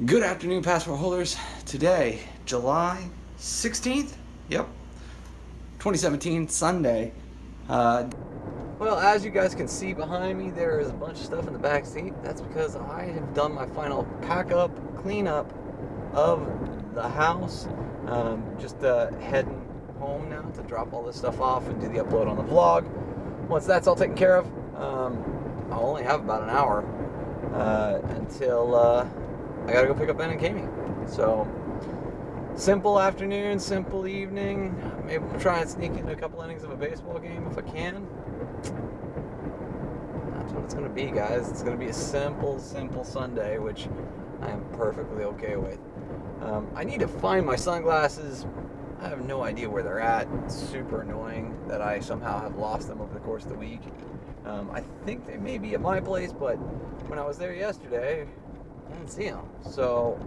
Good afternoon, passport holders. Today, July 16th, yep, 2017, Sunday. Well, as you guys can see behind me, there is a bunch of stuff in the back seat. That's because I have done my final pack up, clean up of the house. Just heading home now to drop all this stuff off and do the upload on the vlog. Once that's all taken care of, I'll only have about an hour until I gotta go pick up Ben and Kami. So, simple afternoon, simple evening. Maybe we'll try and sneak in a couple innings of a baseball game if I can. That's what it's gonna be, guys. It's gonna be a simple Sunday, which I am perfectly okay with. I need to find my sunglasses. I have no idea where they're at. It's super annoying that I somehow have lost them over the course of the week. I think they may be at my place, but when I was there yesterday, I didn't see them. So,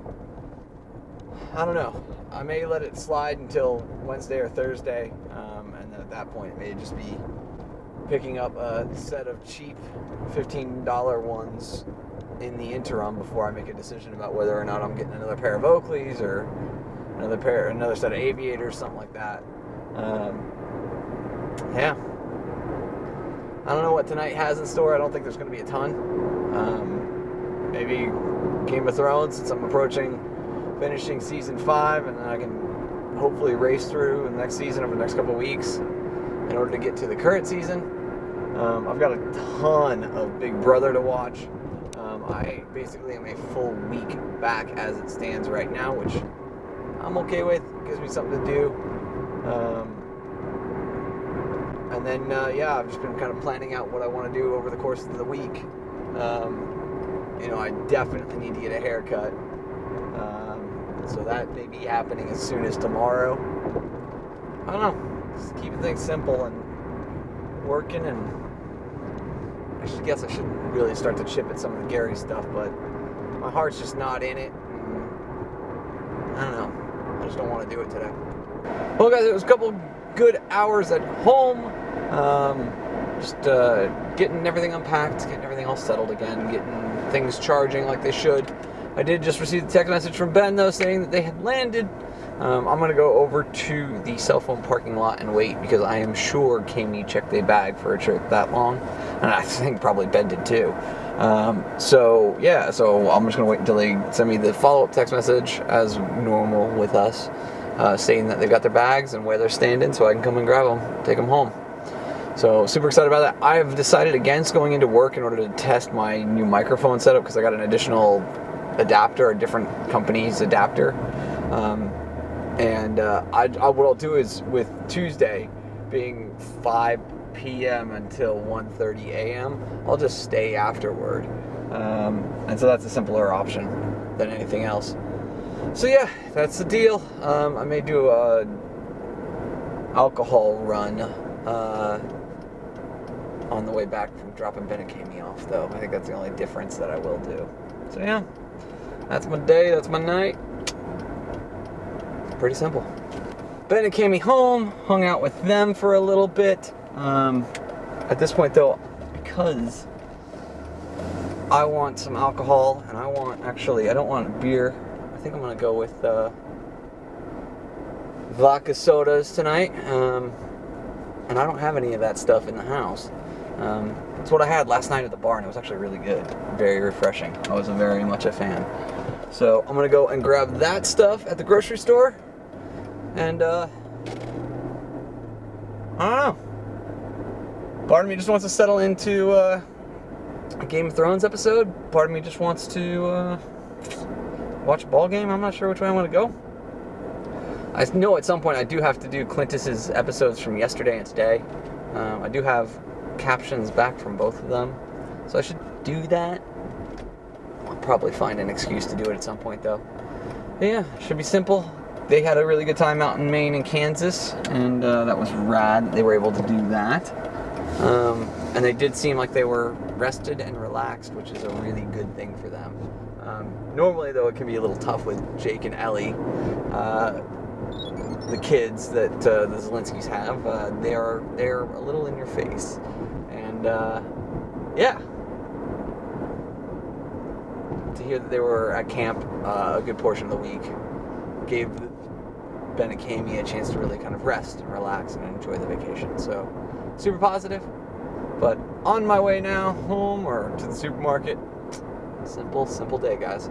I don't know. I may let it slide until Wednesday or Thursday, and then at that point it may just be picking up a set of cheap $15 ones in the interim before I make a decision about whether or not I'm getting another pair of Oakleys or another set of Aviators, something like that. Yeah. I don't know what tonight has in store. I don't think there's going to be a ton. Maybe Game of Thrones, since I'm approaching finishing season 5, and then I can hopefully race through the next season over the next couple of weeks in order to get to the current season. I've got a ton of Big Brother to watch. I basically am a full week back as it stands right now, which I'm okay with. It gives me something to do. And then, I've just been kind of planning out what I want to do over the course of the week. I definitely need to get a haircut. So that may be happening as soon as tomorrow. I don't know. Just keeping things simple and working, and I guess I should really start to chip at some of the Gary stuff, but my heart's just not in it. I don't know. I just don't want to do it today. Well, guys, it was a couple good hours at home. Just getting everything unpacked, getting everything all settled again, getting things charging like they should. I did just receive the text message from Ben, though, saying that they had landed. I'm going to go over to the cell phone parking lot and wait, because I am sure Kami checked a bag for a trip that long, and I think probably Ben did too. So I'm just going to wait until they send me the follow-up text message, as normal with us, saying that they've got their bags and where they're standing, so I can come and grab them, take them home. So, super excited about that. I have decided against going into work in order to test my new microphone setup, because I got an additional adapter, a different company's adapter. What I'll do is, with Tuesday being 5 p.m. until 1:30 a.m., I'll just stay afterward. And so that's a simpler option than anything else. So yeah, that's the deal. I may do a alcohol run on the way back from dropping Ben and Kami off, though. I think that's the only difference that I will do. So yeah, that's my day, that's my night. Pretty simple. Ben and Kami home, hung out with them for a little bit. At this point, though, because I want some alcohol, and I don't want beer. I think I'm gonna go with vodka sodas tonight. And I don't have any of that stuff in the house. It's what I had last night at the bar, and it was actually really good. Very refreshing. I was very much a fan. So I'm going to go and grab that stuff at the grocery store. And, I don't know. Part of me just wants to settle into a Game of Thrones episode. Part of me just wants to watch a ball game. I'm not sure which way I want to go. I know at some point I do have to do Clintus's episodes from yesterday and today. I do have captions back from both of them, so I should do that. I'll probably find an excuse to do it at some point, though. But yeah, should be simple. They had a really good time out in Maine and Kansas, and that was rad. They were able to do that. And they did seem like they were rested and relaxed, which is a really good thing for them. Normally, though, it can be a little tough with Jake and Ellie. The kids that the Zelinskis have, they're a little in your face, and yeah, to hear that they were at camp a good portion of the week gave Ben and Kami a chance to really kind of rest and relax and enjoy the vacation. So, super positive. But on my way now home or to the supermarket. Simple day, guys.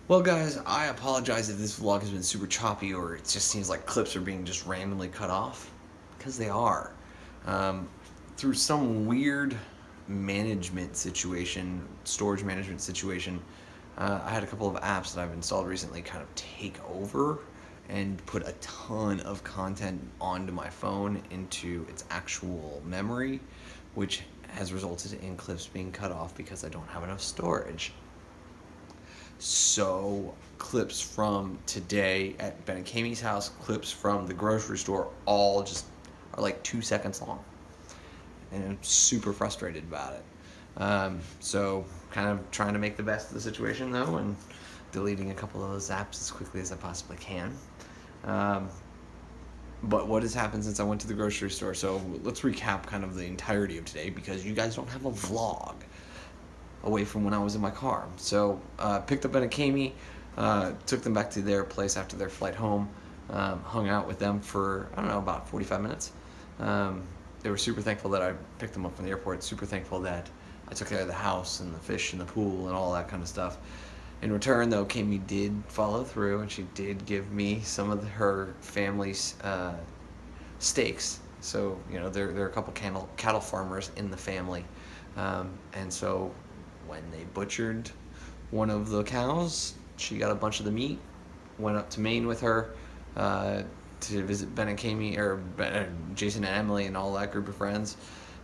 Well, guys, I apologize if this vlog has been super choppy or it just seems like clips are being just randomly cut off, because they are. Through some weird management situation, storage management situation, I had a couple of apps that I've installed recently kind of take over and put a ton of content onto my phone into its actual memory, which has resulted in clips being cut off because I don't have enough storage. So clips from today at Ben and Kami's house, clips from the grocery store, all just are like 2 seconds long. And I'm super frustrated about it. So kind of trying to make the best of the situation though, and deleting a couple of those apps as quickly as I possibly can. But what has happened since I went to the grocery store? So let's recap kind of the entirety of today, because you guys don't have a vlog away from when I was in my car. So picked up Ben and Kami, took them back to their place after their flight home, hung out with them for, I don't know, about 45 minutes. They were super thankful that I picked them up from the airport, super thankful that I took care of the house and the fish and the pool and all that kind of stuff. In return, though, Kami did follow through, and she did give me some of her family's steaks. So, you know, there are a couple cattle farmers in the family. And so when they butchered one of the cows, she got a bunch of the meat, went up to Maine with her to visit Ben and Kami, or Jason and Emily and all that group of friends,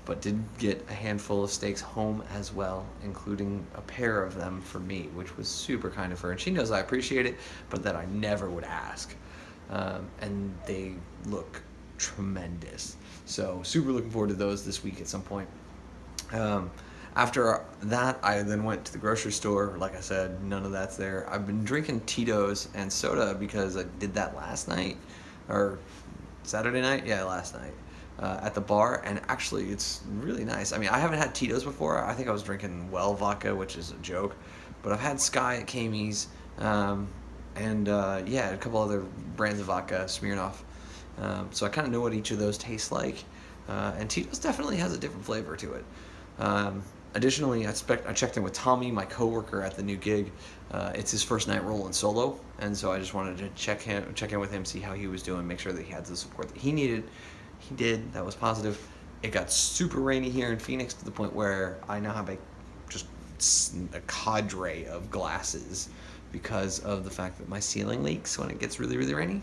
but did get a handful of steaks home as well, including a pair of them for me, which was super kind of her. And she knows I appreciate it, but that I never would ask. And they look tremendous. So super looking forward to those this week at some point. After that, I then went to the grocery store. Like I said, none of that's there. I've been drinking Tito's and soda because I did that last night, or Saturday night? Yeah, last night. At the bar, and actually it's really nice. I mean, I haven't had Tito's before. I think I was drinking Well vodka, which is a joke, but I've had Sky at Kami's, and a couple other brands of vodka, Smirnoff. So I kind of know what each of those taste like, and Tito's definitely has a different flavor to it. Additionally, I checked in with Tommy, my coworker at the new gig. It's his first night rolling solo, and so I just wanted to check in with him, see how he was doing, make sure that he had the support that he needed. He did. That was positive. It got super rainy here in Phoenix to the point where I now have just a cadre of glasses because of the fact that my ceiling leaks when it gets really, really rainy.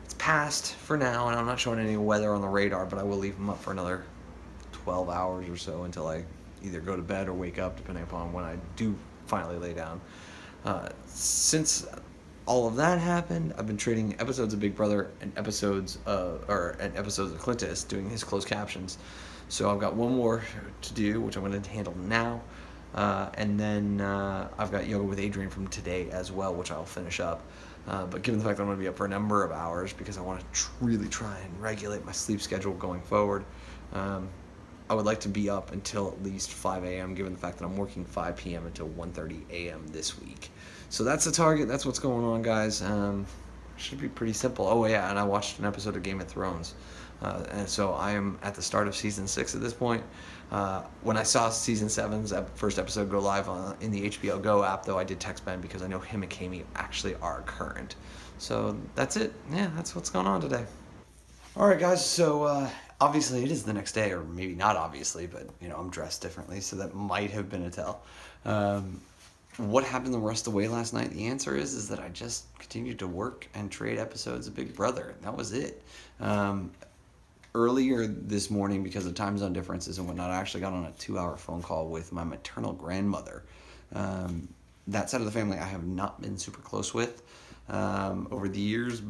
It's passed for now, and I'm not showing any weather on the radar, but I will leave them up for another 12 hours or so until I either go to bed or wake up, depending upon when I do finally lay down. Since all of that happened, I've been trading episodes of Big Brother and episodes of Clintus, doing his closed captions. So I've got one more to do, which I'm going to handle now. And then I've got Yoga with Adrian from today as well, which I'll finish up. But given the fact that I'm going to be up for a number of hours because I want to really try and regulate my sleep schedule going forward, I would like to be up until at least 5 a.m., given the fact that I'm working 5 p.m. until 1:30 a.m. this week. So that's the target. That's what's going on, guys. Should be pretty simple. Oh, yeah, and I watched an episode of Game of Thrones. And so I am at the start of Season 6 at this point. When I saw Season 7's first episode go live in the HBO Go app, though, I did text Ben because I know him and Kami actually are current. So that's it. Yeah, that's what's going on today. All right, guys, so obviously it is the next day, or maybe not obviously, but, you know, I'm dressed differently, so that might have been a tell. What happened the rest of the way last night? The answer is that I just continued to work and trade episodes of Big Brother. That was it. Earlier this morning, because of time zone differences and whatnot, I actually got on a 2-hour phone call with my maternal grandmother. That side of the family I have not been super close with over the years,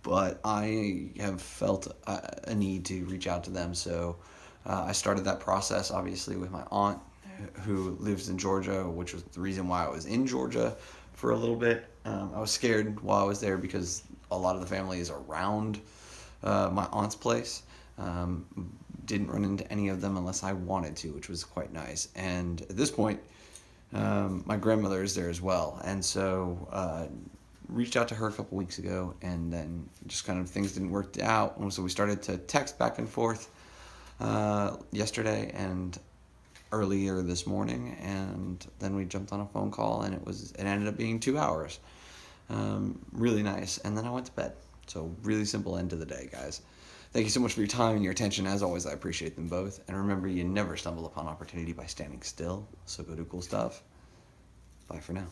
but I have felt a need to reach out to them. So I started that process, obviously, with my aunt, who lives in Georgia, which was the reason why I was in Georgia for a little bit. I was scared while I was there because a lot of the family is around my aunt's place. Didn't run into any of them unless I wanted to, which was quite nice. And at this point, My grandmother is there as well, and so reached out to her a couple weeks ago, and then just kind of things didn't work out, and so we started to text back and forth yesterday and earlier this morning, and then we jumped on a phone call, and it ended up being 2 hours. Really nice, and then I went to bed. So really simple end to the day, guys. Thank you so much for your time and your attention. As always, I appreciate them both. And remember, you never stumble upon opportunity by standing still. So go do cool stuff. Bye for now.